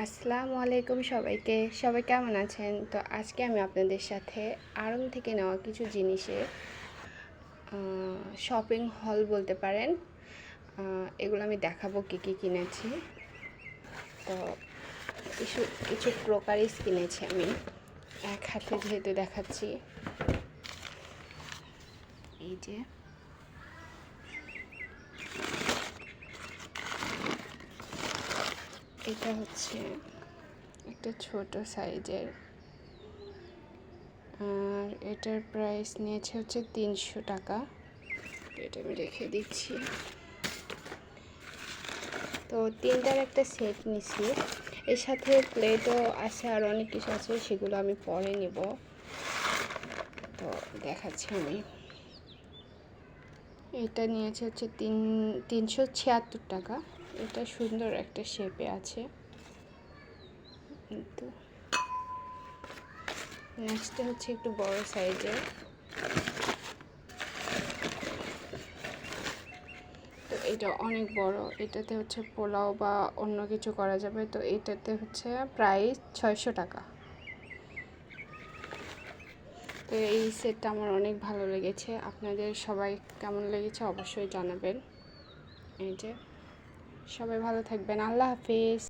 আসসালামু আলাইকুম সবাইকে। সবাই কেমন আছেন? তো আজকে আমি আপনাদের সাথে আড়ং থেকে নেওয়া কিছু জিনিসের শপিং হল বলতে পারেন, এগুলো আমি দেখাবো কী কী কিনেছি। তো কিছু কিছু ক্রোকারিস কিনেছি আমি, এক হাতে যেহেতু দেখাচ্ছি। এই যে এটা হচ্ছে একটা ছোট সাইজের, আর এটার প্রাইস নিয়েছে হচ্ছে 300 টাকা। এটা আমি রেখে দিচ্ছি। তো তিনটার একটা সেট নিছি, এর সাথে প্লেটও আছে আর অনেক কিছু আছে, সেগুলো আমি পরে নিব। তো দেখাচ্ছি আমি। এটা নিয়েছে হচ্ছে 376 টাকা। এটা সুন্দর একটা শেপে আছে। তো নেক্সটে হচ্ছে একটু বড় সাইজের। তো এটা অনেক বড়, এটাতে হচ্ছে পোলাও বা অন্য কিছু করা যাবে। তো এটাতে হচ্ছে প্রাইস 600 টাকা। তো এই সেটটা আমার অনেক ভালো লেগেছে। আপনাদের সবাই কেমন লেগেছে অবশ্যই জানাবেন। এই যে, সবাই ভালো থাকবেন। আল্লাহ হাফিজ।